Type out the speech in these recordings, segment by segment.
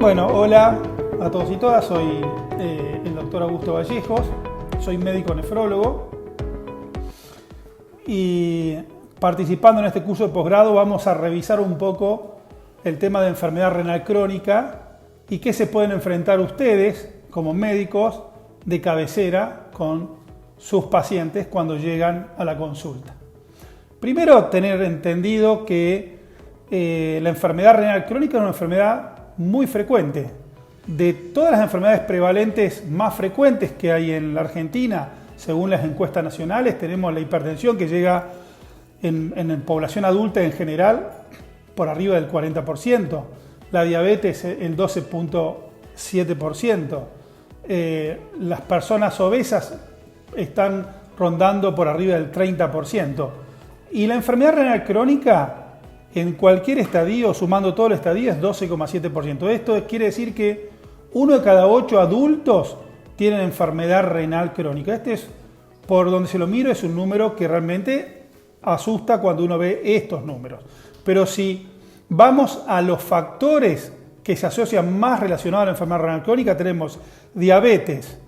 Bueno, hola a todos y todas, soy el doctor Augusto Vallejos, soy médico nefrólogo y participando en este curso de posgrado vamos a revisar un poco el tema de enfermedad renal crónica y qué se pueden enfrentar ustedes como médicos de cabecera con sus pacientes cuando llegan a la consulta. Primero, tener entendido que la enfermedad renal crónica es una enfermedad muy frecuente. De todas las enfermedades prevalentes más frecuentes que hay en la Argentina, según las encuestas nacionales, tenemos la hipertensión que llega en población adulta en general por arriba del 40%, la diabetes el 12.7%, las personas obesas están rondando por arriba del 30%. Y la enfermedad renal crónica, en cualquier estadio, sumando todo el estadio, es 12,7%. Esto quiere decir que 1 de cada 8 adultos tienen enfermedad renal crónica. Este es, por donde se lo miro, es un número que realmente asusta cuando uno ve estos números. Pero si vamos a los factores que se asocian más relacionados a la enfermedad renal crónica, tenemos diabetes,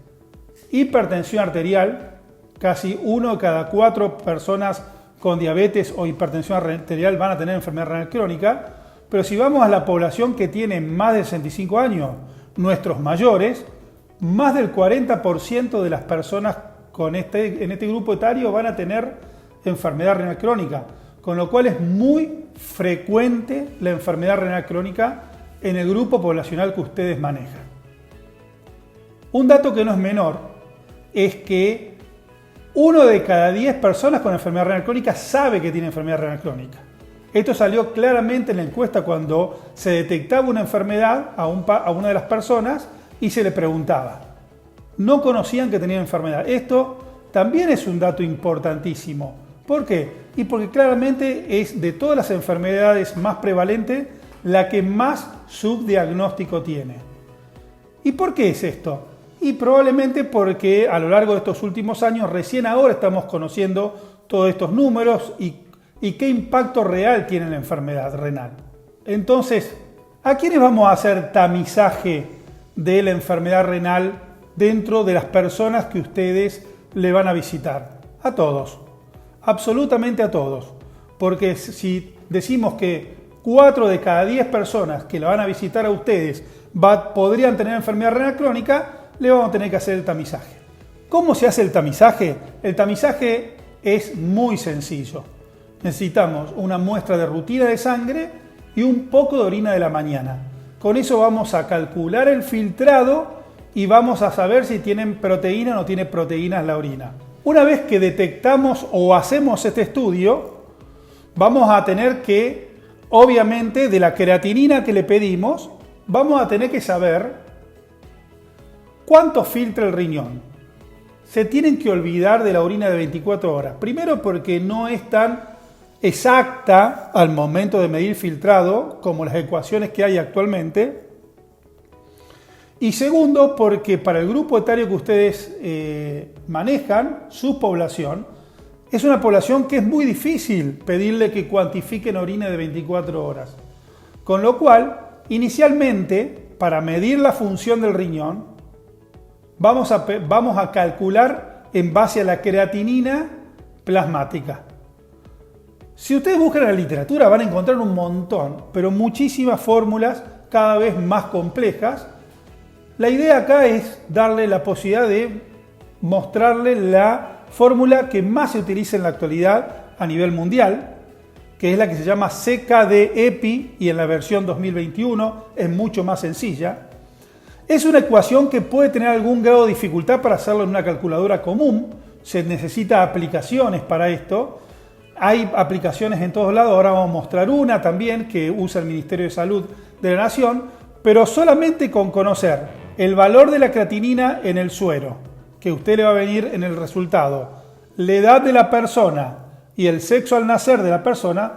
hipertensión arterial, casi 1 de cada 4 personas con diabetes o hipertensión arterial van a tener enfermedad renal crónica, pero si vamos a la población que tiene más de 65 años, nuestros mayores, más del 40% de las personas en este grupo etario van a tener enfermedad renal crónica, con lo cual es muy frecuente la enfermedad renal crónica en el grupo poblacional que ustedes manejan. Un dato que no es menor es que 1 de cada 10 personas con enfermedad renal crónica sabe que tiene enfermedad renal crónica. Esto salió claramente en la encuesta cuando se detectaba una enfermedad a una de las personas y se le preguntaba. No conocían que tenía enfermedad. Esto también es un dato importantísimo. ¿Por qué? Y porque claramente es de todas las enfermedades más prevalente la que más subdiagnóstico tiene. ¿Y por qué es esto? Y probablemente porque a lo largo de estos últimos años, recién ahora estamos conociendo todos estos números y qué impacto real tiene la enfermedad renal. Entonces, ¿a quiénes vamos a hacer tamizaje de la enfermedad renal dentro de las personas que ustedes le van a visitar? A todos, absolutamente a todos. Porque si decimos que 4 de cada 10 personas que la van a visitar a ustedes podrían tener enfermedad renal crónica, le vamos a tener que hacer el tamizaje. ¿Cómo se hace el tamizaje? El tamizaje es muy sencillo. Necesitamos una muestra de rutina de sangre y un poco de orina de la mañana. Con eso vamos a calcular el filtrado y vamos a saber si tienen proteína o no tiene proteínas la orina. Una vez que detectamos o hacemos este estudio, vamos a tener que, obviamente, de la creatinina que le pedimos, vamos a tener que saber ¿cuánto filtra el riñón? Se tienen que olvidar de la orina de 24 horas. Primero porque no es tan exacta al momento de medir filtrado como las ecuaciones que hay actualmente. Y segundo porque para el grupo etario que ustedes manejan, su población, es una población que es muy difícil pedirle que cuantifiquen orina de 24 horas. Con lo cual, inicialmente, para medir la función del riñón, vamos a calcular en base a la creatinina plasmática. Si ustedes buscan en la literatura van a encontrar un montón, pero muchísimas fórmulas cada vez más complejas. La idea acá es darle la posibilidad de mostrarle la fórmula que más se utiliza en la actualidad a nivel mundial, que es la que se llama CKD-EPI y en la versión 2021 es mucho más sencilla. Es una ecuación que puede tener algún grado de dificultad para hacerlo en una calculadora común. Se necesita aplicaciones para esto. Hay aplicaciones en todos lados. Ahora vamos a mostrar una también que usa el Ministerio de Salud de la Nación. Pero solamente con conocer el valor de la creatinina en el suero, que usted le va a venir en el resultado, la edad de la persona y el sexo al nacer de la persona,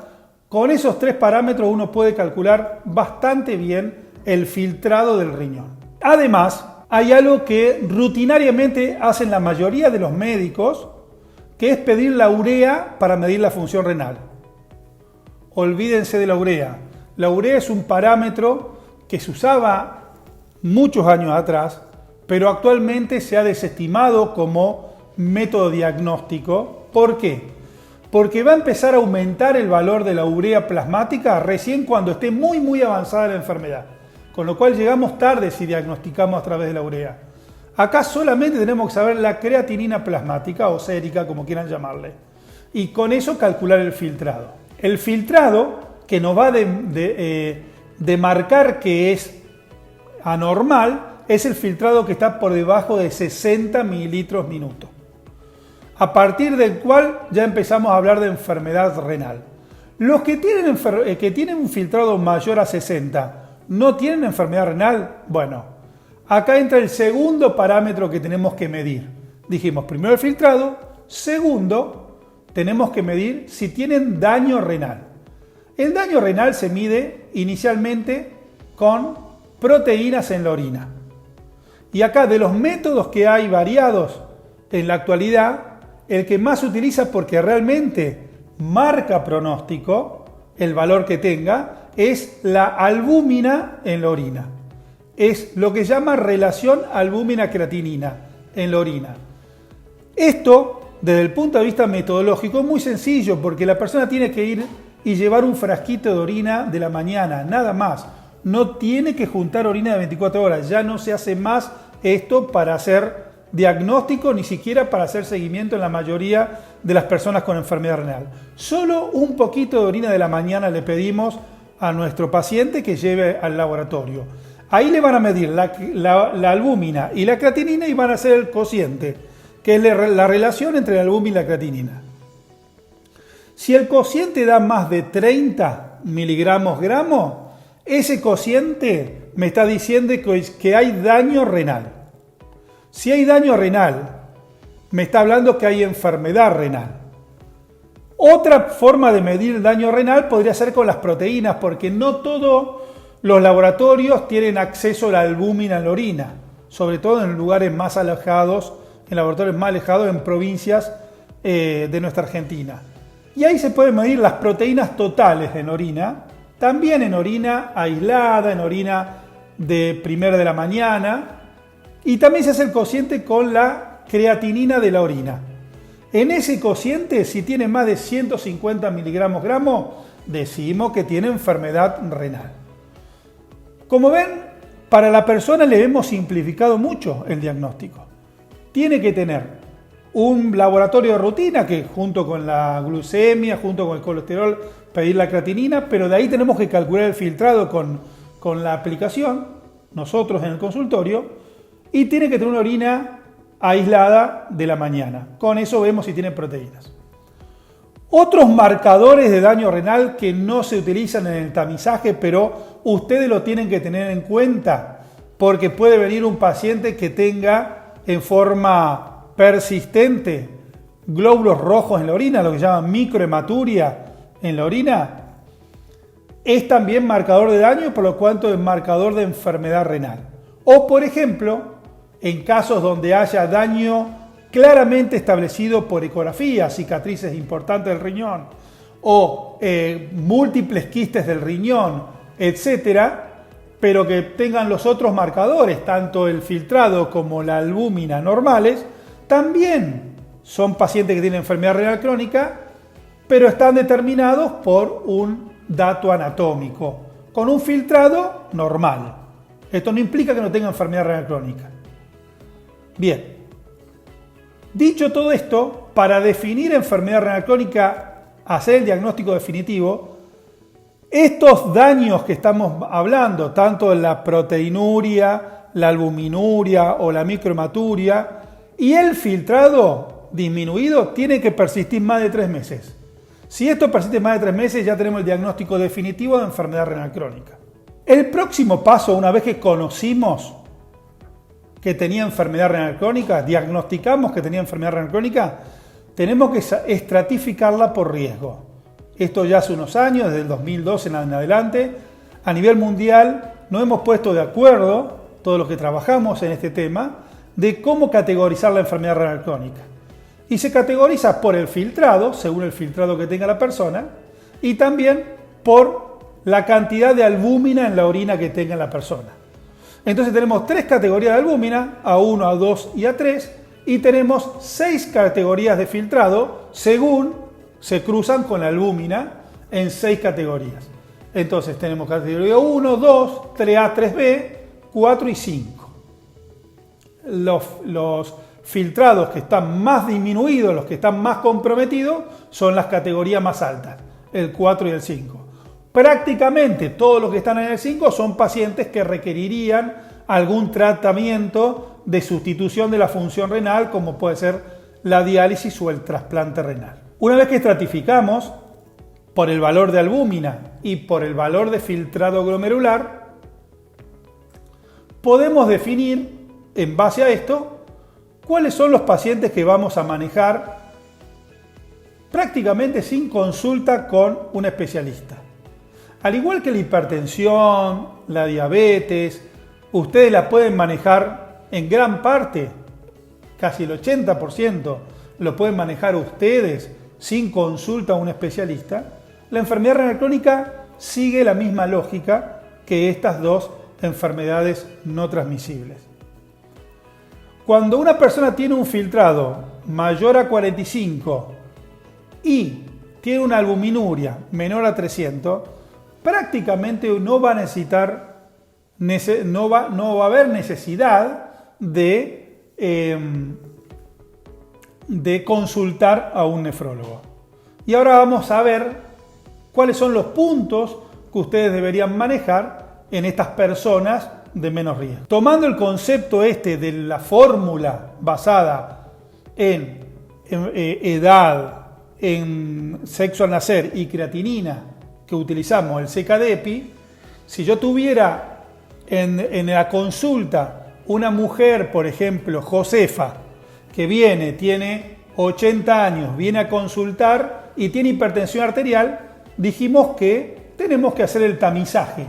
con esos 3 parámetros uno puede calcular bastante bien el filtrado del riñón. Además, hay algo que rutinariamente hacen la mayoría de los médicos, que es pedir la urea para medir la función renal. Olvídense de la urea. La urea es un parámetro que se usaba muchos años atrás, pero actualmente se ha desestimado como método diagnóstico. ¿Por qué? Porque va a empezar a aumentar el valor de la urea plasmática recién cuando esté muy avanzada la enfermedad. Con lo cual llegamos tarde si diagnosticamos a través de la urea. Acá solamente tenemos que saber la creatinina plasmática o sérica, como quieran llamarle. Y con eso calcular el filtrado. El filtrado que nos va de marcar que es anormal es el filtrado que está por debajo de 60 mililitros minuto. A partir del cual ya empezamos a hablar de enfermedad renal. Los que tienen un filtrado mayor a 60, ¿no tienen enfermedad renal? Bueno, acá entra el segundo parámetro que tenemos que medir. Dijimos, primero el filtrado, segundo, tenemos que medir si tienen daño renal. El daño renal se mide inicialmente con proteínas en la orina. Y acá de los métodos que hay variados en la actualidad, el que más se utiliza porque realmente marca pronóstico, el valor que tenga, es la albúmina en la orina. Es lo que se llama relación albúmina-creatinina en la orina. Esto, desde el punto de vista metodológico, es muy sencillo porque la persona tiene que ir y llevar un frasquito de orina de la mañana, nada más. No tiene que juntar orina de 24 horas. Ya no se hace más esto para hacer diagnóstico, ni siquiera para hacer seguimiento en la mayoría de las personas con enfermedad renal. Solo un poquito de orina de la mañana le pedimos a nuestro paciente que lleve al laboratorio. Ahí le van a medir la albúmina y la creatinina y van a hacer el cociente, que es la relación entre la albúmina y la creatinina. Si el cociente da más de 30 miligramos gramos, ese cociente me está diciendo que hay daño renal. Si hay daño renal, me está hablando que hay enfermedad renal. Otra forma de medir el daño renal podría ser con las proteínas, porque no todos los laboratorios tienen acceso a la albúmina en la orina, sobre todo en lugares más alejados, en laboratorios más alejados, en provincias de nuestra Argentina. Y ahí se pueden medir las proteínas totales en orina, también en orina aislada, en orina de primera de la mañana, y también se hace el cociente con la creatinina de la orina. En ese cociente, si tiene más de 150 miligramos gramos, decimos que tiene enfermedad renal. Como ven, para la persona le hemos simplificado mucho el diagnóstico. Tiene que tener un laboratorio de rutina que junto con la glucemia, junto con el colesterol, pedir la creatinina, pero de ahí tenemos que calcular el filtrado con la aplicación, nosotros en el consultorio, y tiene que tener una orina aislada de la mañana. Con eso vemos si tiene proteínas. Otros marcadores de daño renal que no se utilizan en el tamizaje, pero ustedes lo tienen que tener en cuenta, porque puede venir un paciente que tenga en forma persistente glóbulos rojos en la orina, lo que se llama microhematuria en la orina. Es también marcador de daño y por lo tanto es marcador de enfermedad renal. O por ejemplo, en casos donde haya daño claramente establecido por ecografía, cicatrices importantes del riñón o múltiples quistes del riñón, etcétera, pero que tengan los otros marcadores, tanto el filtrado como la albúmina normales, también son pacientes que tienen enfermedad renal crónica, pero están determinados por un dato anatómico, con un filtrado normal. Esto no implica que no tenga enfermedad renal crónica. Bien, dicho todo esto, para definir enfermedad renal crónica, hacer el diagnóstico definitivo, estos daños que estamos hablando, tanto la proteinuria, la albuminuria o la microhematuria, y el filtrado disminuido, tiene que persistir más de 3 meses. Si esto persiste más de 3 meses, ya tenemos el diagnóstico definitivo de enfermedad renal crónica. El próximo paso, una vez que conocimos que tenía enfermedad renal crónica, diagnosticamos que tenía enfermedad renal crónica, tenemos que estratificarla por riesgo. Esto ya hace unos años, desde el 2012 en adelante, a nivel mundial nos hemos puesto de acuerdo, todos los que trabajamos en este tema, de cómo categorizar la enfermedad renal crónica. Y se categoriza por el filtrado, según el filtrado que tenga la persona, y también por la cantidad de albúmina en la orina que tenga la persona. Entonces tenemos 3 categorías de albúmina, A1, A2 y A3, y tenemos 6 categorías de filtrado según se cruzan con la albúmina en 6 categorías. Entonces tenemos categoría 1, 2, 3A, 3B, 4 y 5. Los filtrados que están más disminuidos, los que están más comprometidos, son las categorías más altas, el 4 y el 5. Prácticamente todos los que están en el 5 son pacientes que requerirían algún tratamiento de sustitución de la función renal, como puede ser la diálisis o el trasplante renal. Una vez que estratificamos por el valor de albúmina y por el valor de filtrado glomerular, podemos definir, en base a esto, cuáles son los pacientes que vamos a manejar prácticamente sin consulta con un especialista. Al igual que la hipertensión, la diabetes, ustedes la pueden manejar en gran parte, casi el 80%, lo pueden manejar ustedes sin consulta a un especialista. La enfermedad renal crónica sigue la misma lógica que estas dos enfermedades no transmisibles. Cuando una persona tiene un filtrado mayor a 45 y tiene una albuminuria menor a 300, prácticamente no va a necesitar, no va a haber necesidad de consultar a un nefrólogo. Y ahora vamos a ver cuáles son los puntos que ustedes deberían manejar en estas personas de menos riesgo. Tomando el concepto de la fórmula basada en edad, en sexo al nacer y creatinina que utilizamos, el CKD-EPI, si yo tuviera en la consulta una mujer, por ejemplo, Josefa, que tiene 80 años, viene a consultar y tiene hipertensión arterial, dijimos que tenemos que hacer el tamizaje.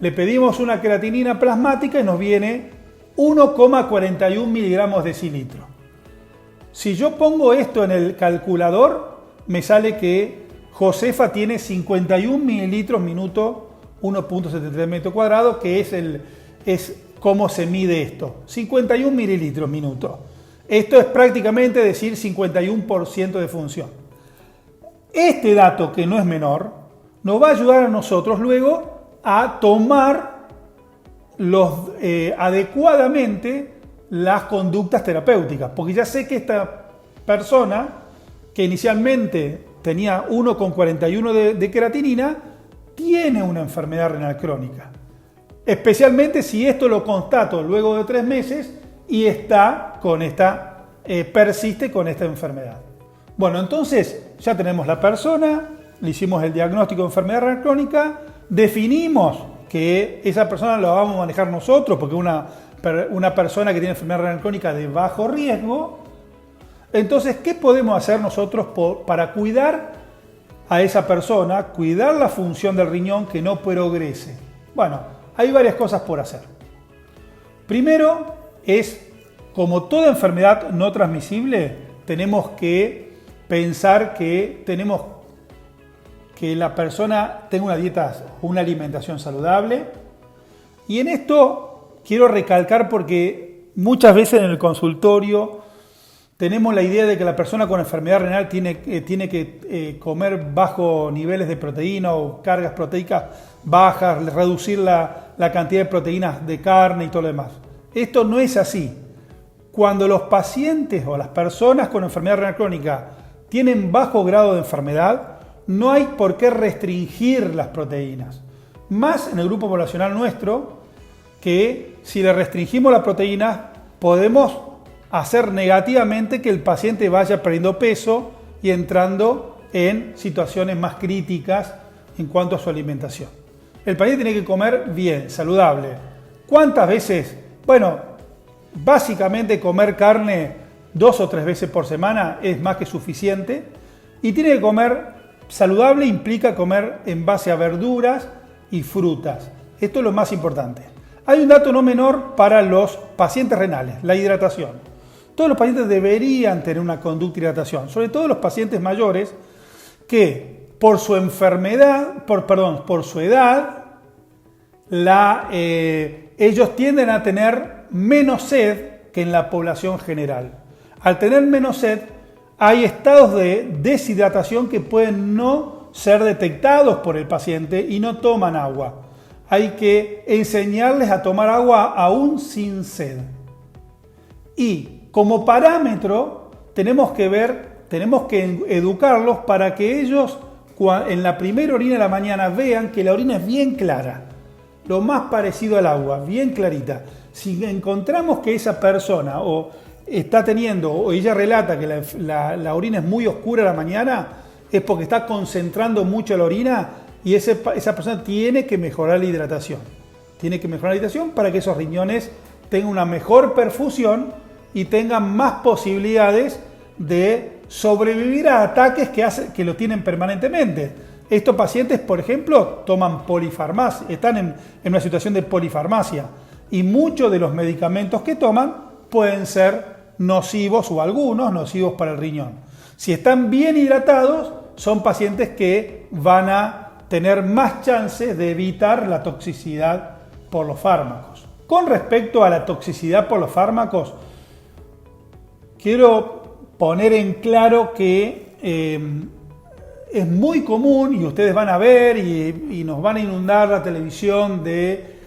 Le pedimos una creatinina plasmática y nos viene 1,41 miligramos decilitro. Si yo pongo esto en el calculador, me sale que Josefa tiene 51 mililitros minuto, 1.73 metros cuadrados, que es cómo se mide esto. 51 mililitros minuto. Esto es prácticamente decir 51% de función. Este dato, que no es menor, nos va a ayudar a nosotros luego a tomar adecuadamente las conductas terapéuticas, porque ya sé que esta persona que inicialmente tenía 1,41 de creatinina tiene una enfermedad renal crónica, especialmente si esto lo constato luego de 3 meses y persiste con esta enfermedad. Bueno, entonces ya tenemos la persona, le hicimos el diagnóstico de enfermedad renal crónica, definimos que esa persona la vamos a manejar nosotros porque es una persona que tiene enfermedad renal crónica de bajo riesgo. Entonces, ¿qué podemos hacer nosotros para cuidar a esa persona, cuidar la función del riñón que no progrese? Bueno, hay varias cosas por hacer. Primero como toda enfermedad no transmisible, tenemos que pensar que la persona tenga una dieta, una alimentación saludable. Y en esto quiero recalcar porque muchas veces en el consultorio tenemos la idea de que la persona con enfermedad renal tiene que comer bajos niveles de proteína o cargas proteicas bajas, reducir la cantidad de proteínas de carne y todo lo demás. Esto no es así. Cuando los pacientes o las personas con enfermedad renal crónica tienen bajo grado de enfermedad, no hay por qué restringir las proteínas. Más en el grupo poblacional nuestro, que si le restringimos las proteínas, podemos hacer negativamente que el paciente vaya perdiendo peso y entrando en situaciones más críticas en cuanto a su alimentación. El paciente tiene que comer bien, saludable. ¿Cuántas veces? Bueno, básicamente comer carne 2 o 3 veces por semana es más que suficiente. Y tiene que comer saludable, implica comer en base a verduras y frutas. Esto es lo más importante. Hay un dato no menor para los pacientes renales, la hidratación. Todos los pacientes deberían tener una conducta de hidratación, sobre todo los pacientes mayores que por su enfermedad, por su edad ellos tienden a tener menos sed que en la población general. Al tener menos sed, hay estados de deshidratación que pueden no ser detectados por el paciente y no toman agua. Hay que enseñarles a tomar agua aún sin sed. Y como parámetro tenemos que educarlos para que ellos en la primera orina de la mañana vean que la orina es bien clara, lo más parecido al agua, bien clarita. Si encontramos que esa persona o ella relata que la orina es muy oscura a la mañana, es porque está concentrando mucho la orina y esa persona tiene que mejorar la hidratación. Tiene que mejorar la hidratación para que esos riñones tengan una mejor perfusión y tengan más posibilidades de sobrevivir a ataques que lo tienen permanentemente. Estos pacientes, por ejemplo, toman polifarmacia, están en una situación de polifarmacia y muchos de los medicamentos que toman pueden ser nocivos o algunos nocivos para el riñón. Si están bien hidratados, son pacientes que van a tener más chances de evitar la toxicidad por los fármacos. Con respecto a la toxicidad por los fármacos, quiero poner en claro que es muy común, y ustedes van a ver y nos van a inundar la televisión de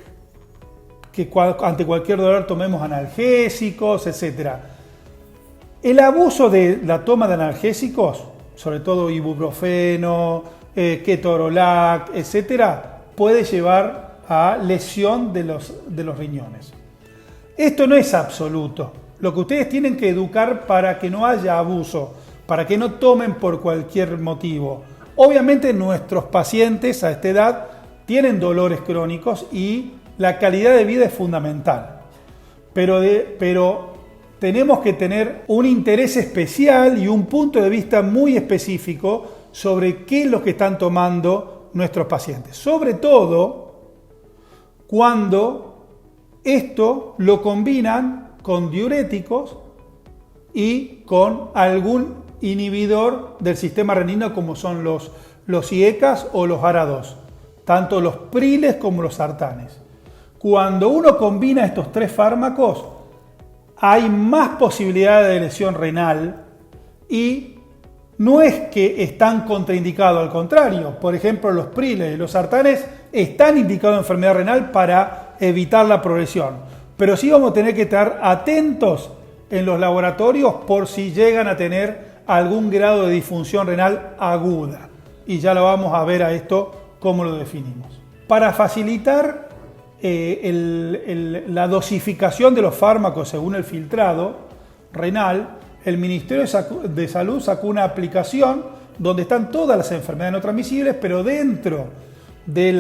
que ante cualquier dolor tomemos analgésicos, etc. El abuso de la toma de analgésicos, sobre todo ibuprofeno, ketorolac, etc., puede llevar a lesión de los riñones. Esto no es absoluto. Lo que ustedes tienen que educar para que no haya abuso, para que no tomen por cualquier motivo. Obviamente nuestros pacientes a esta edad tienen dolores crónicos y la calidad de vida es fundamental. Pero tenemos que tener un interés especial y un punto de vista muy específico sobre qué es lo que están tomando nuestros pacientes. Sobre todo cuando esto lo combinan con diuréticos y con algún inhibidor del sistema renino como son los IECAs o los ARA2, tanto los priles como los sartanes. Cuando uno combina estos tres fármacos, hay más posibilidad de lesión renal y no es que están contraindicados, al contrario. Por ejemplo, los priles y los sartanes están indicados en enfermedad renal para evitar la progresión. Pero sí vamos a tener que estar atentos en los laboratorios por si llegan a tener algún grado de disfunción renal aguda. Y ya lo vamos a ver a esto cómo lo definimos. Para facilitar la dosificación de los fármacos según el filtrado renal, el Ministerio de Salud sacó una aplicación donde están todas las enfermedades no transmisibles, pero dentro de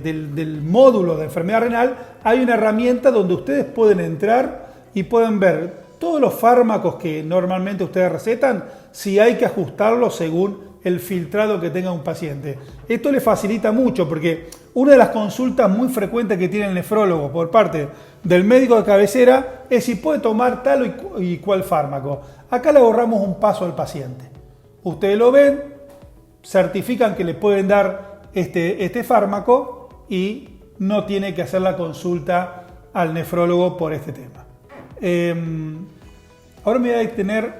del módulo de enfermedad renal hay una herramienta donde ustedes pueden entrar y pueden ver todos los fármacos que normalmente ustedes recetan, si hay que ajustarlos según el filtrado que tenga un paciente. Esto le facilita mucho porque una de las consultas muy frecuentes que tiene el nefrólogo por parte del médico de cabecera es si puede tomar tal y cual fármaco. Acá le ahorramos un paso al paciente. Ustedes lo ven, certifican que le pueden dar este fármaco y no tiene que hacer la consulta al nefrólogo por este tema. Ahora me voy a detener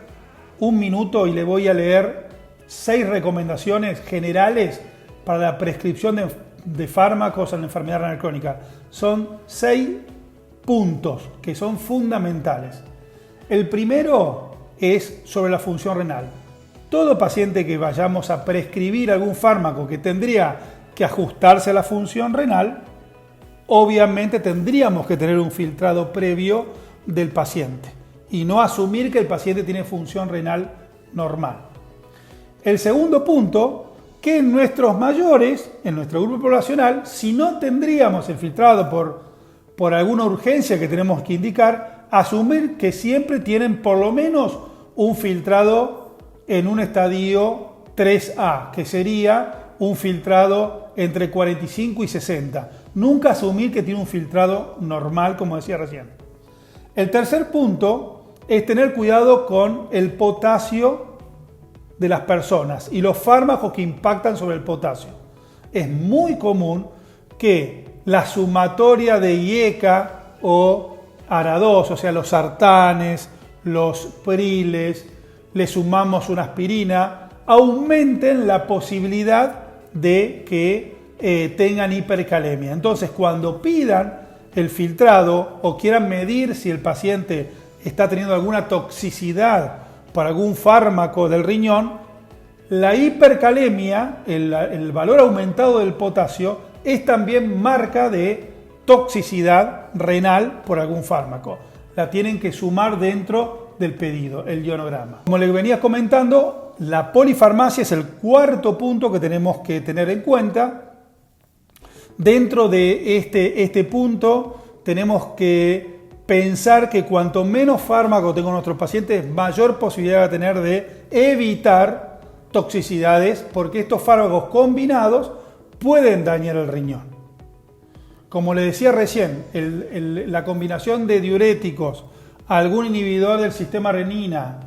un minuto y le voy a leer 6 recomendaciones generales para la prescripción de fármacos en la enfermedad renal crónica. Son 6 puntos que son fundamentales. El primero es sobre la función renal. Todo paciente que vayamos a prescribir algún fármaco que tendría que ajustarse a la función renal, obviamente tendríamos que tener un filtrado previo del paciente y no asumir que el paciente tiene función renal normal. El segundo punto, que en nuestros mayores, en nuestro grupo poblacional, si no tendríamos el filtrado por alguna urgencia que tenemos que indicar, asumir que siempre tienen por lo menos un filtrado en un estadio 3A, que sería un filtrado entre 45 y 60. Nunca asumir que tiene un filtrado normal, como decía recién. El tercer punto es tener cuidado con el potasio de las personas y los fármacos que impactan sobre el potasio. Es muy común que la sumatoria de IECA o ARA2, o sea, los sartanes, los priles, le sumamos una aspirina, aumenten la posibilidad de que tengan hipercalemia. Entonces, cuando pidan el filtrado o quieran medir si el paciente está teniendo alguna toxicidad por algún fármaco del riñón, la hipercalemia, el valor aumentado del potasio, es también marca de toxicidad renal por algún fármaco. La tienen que sumar dentro del pedido, el ionograma. Como les venía comentando, la polifarmacia es el cuarto punto que tenemos que tener en cuenta. Dentro de este punto tenemos que pensar que cuanto menos fármaco tengan nuestros pacientes, mayor posibilidad va a tener de evitar toxicidades, porque estos fármacos combinados pueden dañar el riñón. Como les decía recién, la combinación de diuréticos, algún inhibidor del sistema renina,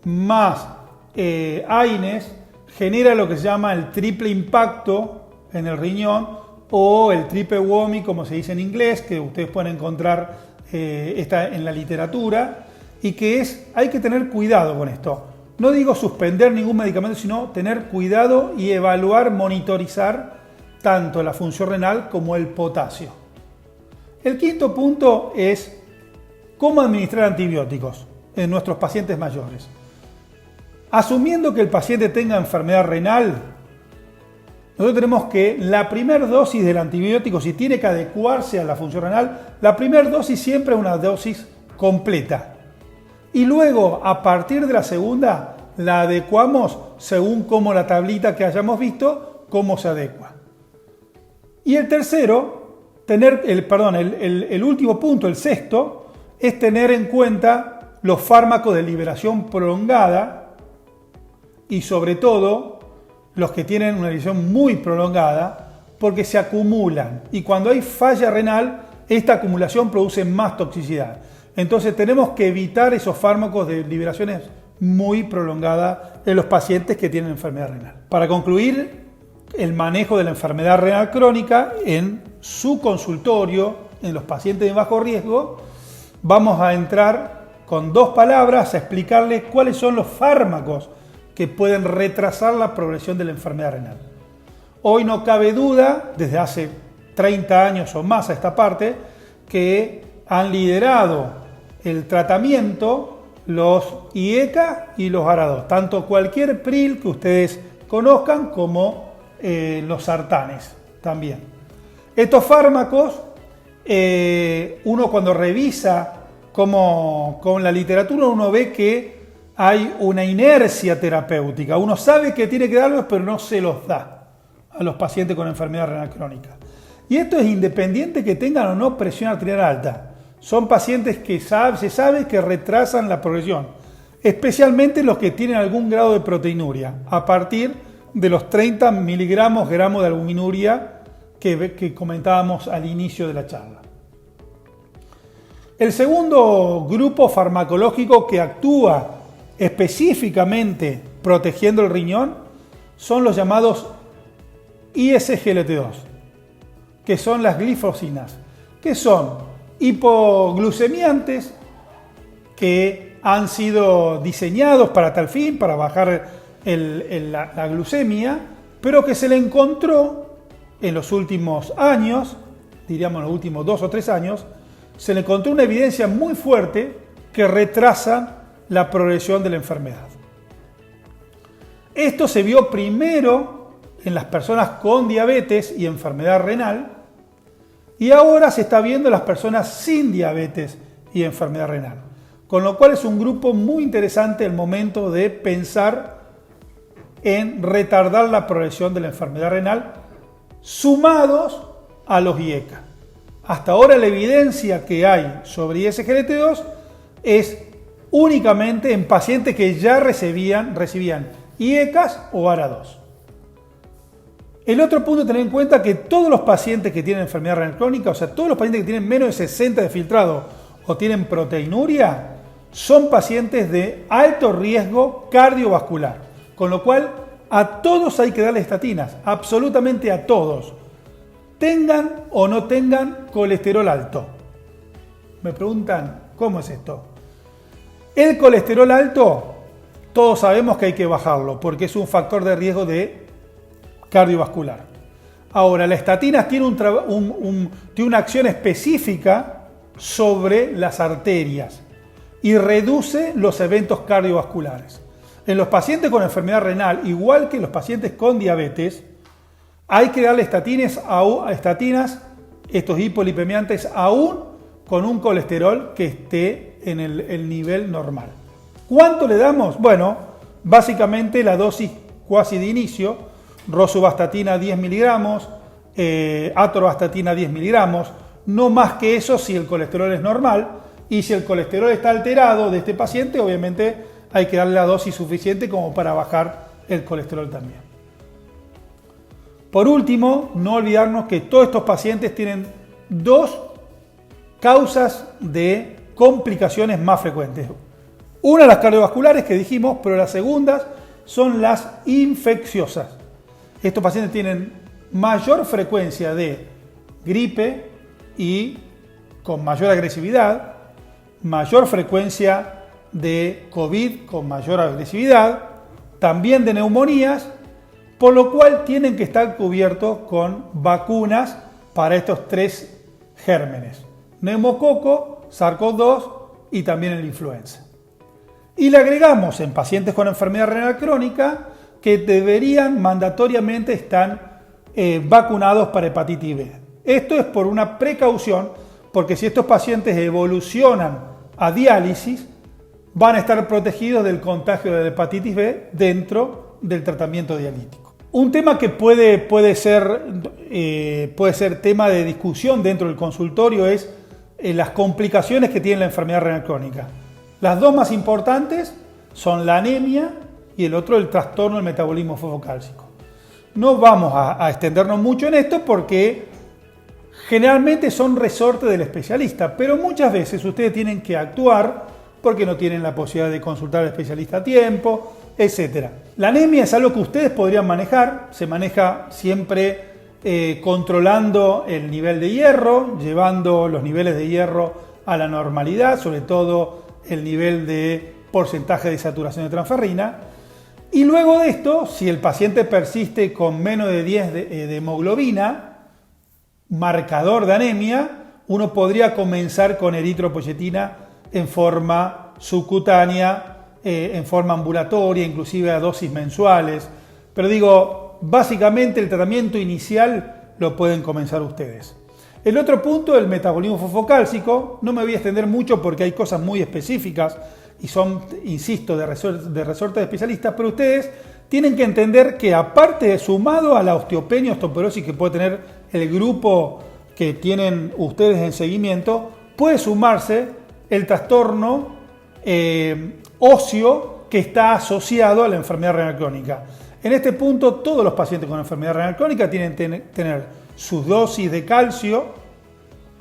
más AINES, genera lo que se llama el triple impacto en el riñón o el triple whammy, como se dice en inglés, que ustedes pueden encontrar en la literatura, y que hay que tener cuidado con esto. No digo suspender ningún medicamento, sino tener cuidado y evaluar, monitorizar tanto la función renal como el potasio. El quinto punto es cómo administrar antibióticos en nuestros pacientes mayores. Asumiendo que el paciente tenga enfermedad renal, nosotros tenemos que la primera dosis del antibiótico, si tiene que adecuarse a la función renal, la primera dosis siempre es una dosis completa. Y luego, a partir de la segunda, la adecuamos según como la tablita que hayamos visto, cómo se adecua. Y el tercero, el último punto, el sexto, es tener en cuenta los fármacos de liberación prolongada y sobre todo los que tienen una liberación muy prolongada, porque se acumulan y cuando hay falla renal, esta acumulación produce más toxicidad. Entonces tenemos que evitar esos fármacos de liberaciones muy prolongadas en los pacientes que tienen enfermedad renal. Para concluir, el manejo de la enfermedad renal crónica en su consultorio, en los pacientes de bajo riesgo, vamos a entrar con dos palabras a explicarles cuáles son los fármacos que pueden retrasar la progresión de la enfermedad renal. Hoy no cabe duda, desde hace 30 años o más a esta parte, que han liderado el tratamiento los IECA y los ARA2, tanto cualquier PRIL que ustedes conozcan como los sartanes también. Estos fármacos, uno cuando revisa con la literatura, uno ve que hay una inercia terapéutica. Uno sabe que tiene que darlos, pero no se los da a los pacientes con enfermedad renal crónica. Y esto es independiente que tengan o no presión arterial alta. Son pacientes que se sabe que retrasan la progresión, especialmente los que tienen algún grado de proteinuria, a partir de los 30 gramos de albuminuria que comentábamos al inicio de la charla. El segundo grupo farmacológico que actúa específicamente protegiendo el riñón son los llamados ISGLT2, que son las glifosinas, que son hipoglucemiantes que han sido diseñados para tal fin, para bajar la glucemia, pero que se le encontró en los últimos años, diríamos en los últimos 2 o 3 años, se le encontró una evidencia muy fuerte que retrasa la progresión de la enfermedad. Esto se vio primero en las personas con diabetes y enfermedad renal, y ahora se está viendo en las personas sin diabetes y enfermedad renal, con lo cual es un grupo muy interesante el momento de pensar en retardar la progresión de la enfermedad renal, sumados a los IECA. Hasta ahora la evidencia que hay sobre ISGLT2 es únicamente en pacientes que ya recibían IECAS o ARA2. El otro punto a tener en cuenta que todos los pacientes que tienen enfermedad renal crónica, o sea, todos los pacientes que tienen menos de 60 de filtrado o tienen proteinuria, son pacientes de alto riesgo cardiovascular. Con lo cual, a todos hay que darle estatinas, absolutamente a todos. tengan o no tengan colesterol alto. Me preguntan, ¿cómo es esto? El colesterol alto, todos sabemos que hay que bajarlo porque es un factor de riesgo de cardiovascular. Ahora, la estatina tiene una acción específica sobre las arterias y reduce los eventos cardiovasculares. En los pacientes con enfermedad renal, igual que en los pacientes con diabetes, hay que darle estatinas, estos hipolipemiantes, aún con un colesterol que esté en el nivel normal. ¿Cuánto le damos? Bueno, básicamente la dosis cuasi de inicio, rosuvastatina 10 miligramos, atorvastatina 10 miligramos, no más que eso si el colesterol es normal, y si el colesterol está alterado de este paciente, obviamente hay que darle la dosis suficiente como para bajar el colesterol también. Por último, no olvidarnos que todos estos pacientes tienen dos causas de complicaciones más frecuentes. Una, las cardiovasculares que dijimos, pero las segundas son las infecciosas. Estos pacientes tienen mayor frecuencia de gripe y con mayor agresividad, mayor frecuencia de COVID con mayor agresividad, también de neumonías, por lo cual tienen que estar cubiertos con vacunas para estos tres gérmenes: neumococo, SARS-CoV-2 y también el influenza. Y le agregamos en pacientes con enfermedad renal crónica que deberían mandatoriamente estar vacunados para hepatitis B. Esto es por una precaución, porque si estos pacientes evolucionan a diálisis, van a estar protegidos del contagio de la hepatitis B dentro del tratamiento dialítico. Un tema que puede ser tema de discusión dentro del consultorio es las complicaciones que tiene la enfermedad renal crónica. Las dos más importantes son la anemia y el otro el trastorno del metabolismo fosfocálcico. No vamos a extendernos mucho en esto porque generalmente son resorte del especialista, pero muchas veces ustedes tienen que actuar porque no tienen la posibilidad de consultar al especialista a tiempo, etc. La anemia es algo que ustedes podrían manejar, se maneja siempre controlando el nivel de hierro, llevando los niveles de hierro a la normalidad, sobre todo el nivel de porcentaje de saturación de transferrina. Y luego de esto, si el paciente persiste con menos de 10 de hemoglobina, marcador de anemia, uno podría comenzar con eritropoyetina en forma subcutánea, en forma ambulatoria, inclusive a dosis mensuales. Pero digo, básicamente el tratamiento inicial lo pueden comenzar ustedes. El otro punto, el metabolismo fosfocálcico, no me voy a extender mucho porque hay cosas muy específicas y son, insisto, de resorte de especialistas, pero ustedes tienen que entender que aparte, sumado a la osteopenia, osteoporosis que puede tener el grupo que tienen ustedes en seguimiento, puede sumarse el trastorno óseo que está asociado a la enfermedad renal crónica. En este punto, todos los pacientes con enfermedad renal crónica tienen que tener sus dosis de calcio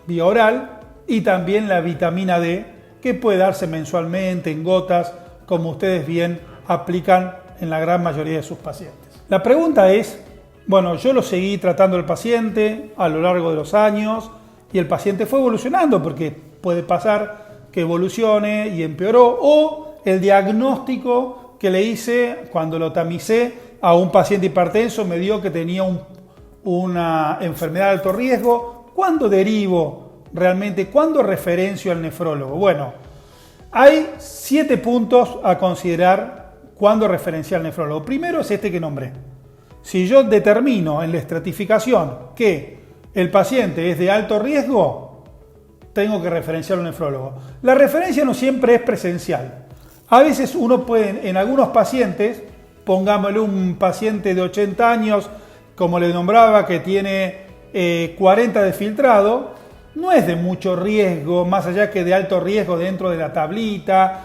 vía oral y también la vitamina D, que puede darse mensualmente en gotas, como ustedes bien aplican en la gran mayoría de sus pacientes. La pregunta es, bueno, yo lo seguí tratando al paciente a lo largo de los años y el paciente fue evolucionando, porque puede pasar que evolucione y empeoró, o el diagnóstico que le hice cuando lo tamicé a un paciente hipertenso me dio que tenía una enfermedad de alto riesgo. ¿Cuándo derivo realmente? ¿Cuándo referencio al nefrólogo? Bueno, hay 7 puntos a considerar cuando referenciar al nefrólogo. Primero es este que nombré. Si yo determino en la estratificación que el paciente es de alto riesgo, tengo que referenciar a un nefrólogo. La referencia no siempre es presencial. A veces uno puede, en algunos pacientes, pongámosle un paciente de 80 años, como le nombraba, que tiene 40 de filtrado, no es de mucho riesgo, más allá que de alto riesgo dentro de la tablita.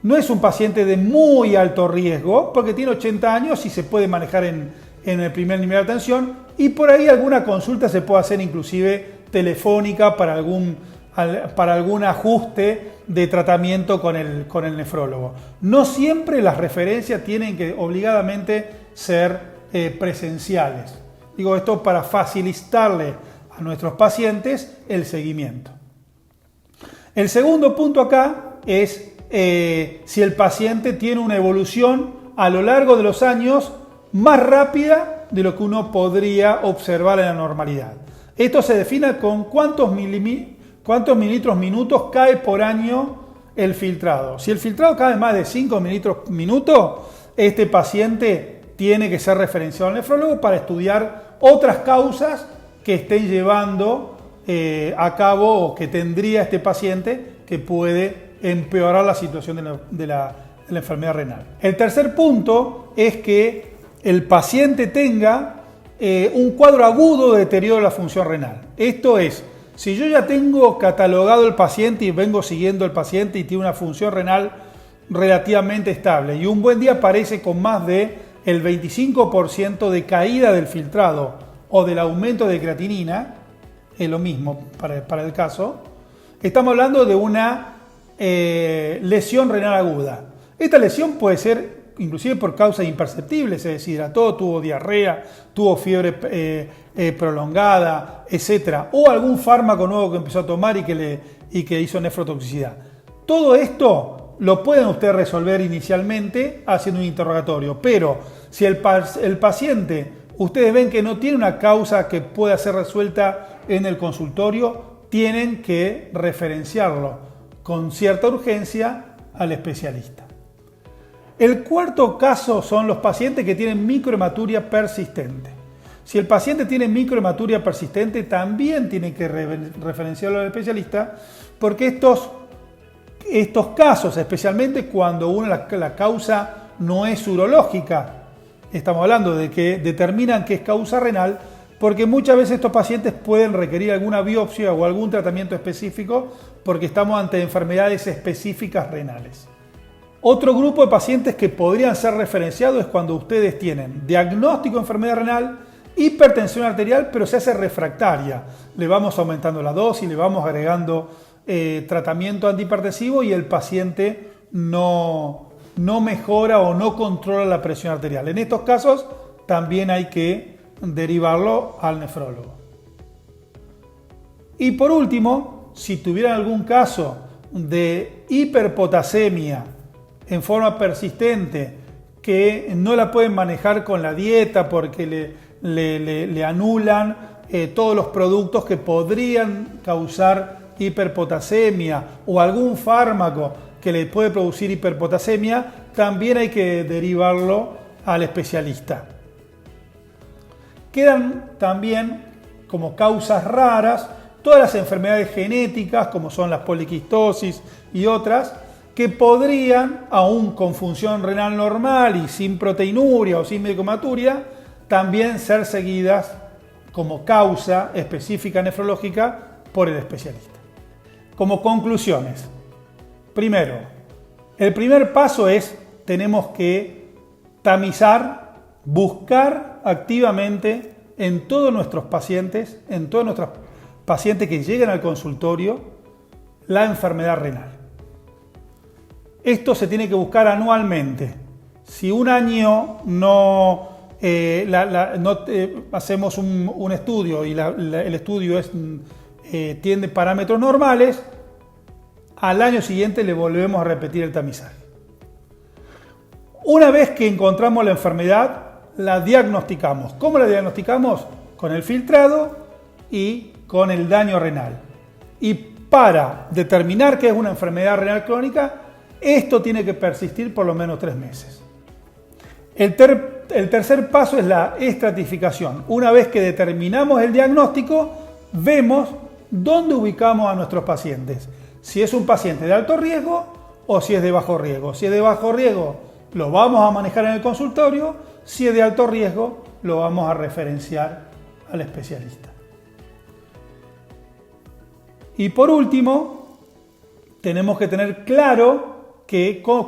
No es un paciente de muy alto riesgo, porque tiene 80 años y se puede manejar en el primer nivel de atención, y por ahí alguna consulta se puede hacer inclusive telefónica para algún ajuste de tratamiento con el nefrólogo. No siempre las referencias tienen que obligadamente ser presenciales. Digo esto para facilitarle a nuestros pacientes el seguimiento. El segundo punto acá es si el paciente tiene una evolución a lo largo de los años más rápida de lo que uno podría observar en la normalidad. Esto se define con cuántos mililitros minutos cae por año el filtrado. Si el filtrado cae más de 5 mililitros minutos, este paciente tiene que ser referenciado al nefrólogo para estudiar otras causas que estén llevando a cabo o que tendría este paciente que puede empeorar la situación de la enfermedad renal. El tercer punto es que el paciente tenga un cuadro agudo de deterioro de la función renal. Esto es, si yo ya tengo catalogado el paciente y vengo siguiendo el paciente y tiene una función renal relativamente estable y un buen día aparece con más de el 25% de caída del filtrado o del aumento de creatinina, es lo mismo para el caso, estamos hablando de una lesión renal aguda. Esta lesión puede ser inclusive por causas imperceptibles, se deshidrató, tuvo diarrea, tuvo fiebre prolongada, etc. O algún fármaco nuevo que empezó a tomar y que hizo nefrotoxicidad. Todo esto lo pueden ustedes resolver inicialmente haciendo un interrogatorio, pero si el paciente, ustedes ven que no tiene una causa que pueda ser resuelta en el consultorio, tienen que referenciarlo con cierta urgencia al especialista. El cuarto caso son los pacientes que tienen microhematuria persistente. Si el paciente tiene microhematuria persistente, también tiene que referenciarlo al especialista, porque estos casos, especialmente cuando la causa no es urológica, estamos hablando de que determinan que es causa renal, porque muchas veces estos pacientes pueden requerir alguna biopsia o algún tratamiento específico porque estamos ante enfermedades específicas renales. Otro grupo de pacientes que podrían ser referenciados es cuando ustedes tienen diagnóstico de enfermedad renal, hipertensión arterial, pero se hace refractaria. Le vamos aumentando la dosis, le vamos agregando tratamiento antihipertensivo y el paciente no mejora o no controla la presión arterial. En estos casos también hay que derivarlo al nefrólogo. Y por último, si tuvieran algún caso de hiperpotasemia en forma persistente que no la pueden manejar con la dieta porque le anulan todos los productos que podrían causar hiperpotasemia o algún fármaco que le puede producir hiperpotasemia, también hay que derivarlo al especialista. Quedan también como causas raras todas las enfermedades genéticas como son las poliquistosis y otras que podrían, aún con función renal normal y sin proteinuria o sin microhematuria, también ser seguidas como causa específica nefrológica por el especialista. Como conclusiones, primero, el primer paso es tenemos que tamizar, buscar activamente en todos nuestros pacientes, que lleguen al consultorio, la enfermedad renal. Esto se tiene que buscar anualmente. Si un año no hacemos un estudio y el estudio tiene parámetros normales, al año siguiente le volvemos a repetir el tamizaje. Una vez que encontramos la enfermedad, la diagnosticamos. ¿Cómo la diagnosticamos? Con el filtrado y con el daño renal. Y para determinar que es una enfermedad renal crónica, esto tiene que persistir por lo menos 3 meses. El tercer paso es la estratificación. Una vez que determinamos el diagnóstico, vemos dónde ubicamos a nuestros pacientes. Si es un paciente de alto riesgo o si es de bajo riesgo. Si es de bajo riesgo, lo vamos a manejar en el consultorio. Si es de alto riesgo, lo vamos a referenciar al especialista. Y por último, tenemos que tener claro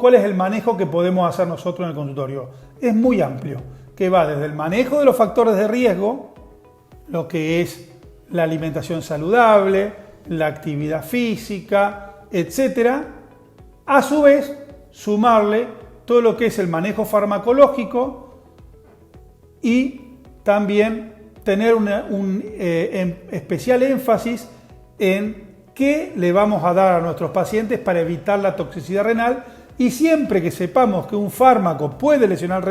cuál es el manejo que podemos hacer nosotros en el consultorio. Es muy amplio, que va desde el manejo de los factores de riesgo, lo que es la alimentación saludable, la actividad física, etc. A su vez, sumarle todo lo que es el manejo farmacológico y también tener un especial énfasis en qué le vamos a dar a nuestros pacientes para evitar la toxicidad renal, y siempre que sepamos que un fármaco puede lesionar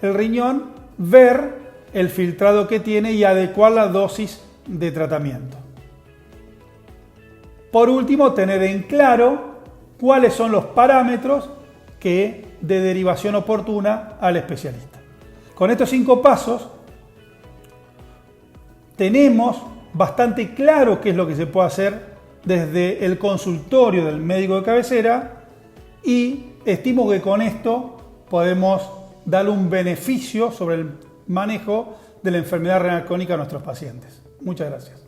el riñón, ver el filtrado que tiene y adecuar la dosis de tratamiento. Por último, tener en claro cuáles son los parámetros de derivación oportuna al especialista. Con estos 5 pasos tenemos bastante claro qué es lo que se puede hacer desde el consultorio del médico de cabecera, y estimo que con esto podemos darle un beneficio sobre el manejo de la enfermedad renal crónica a nuestros pacientes. Muchas gracias.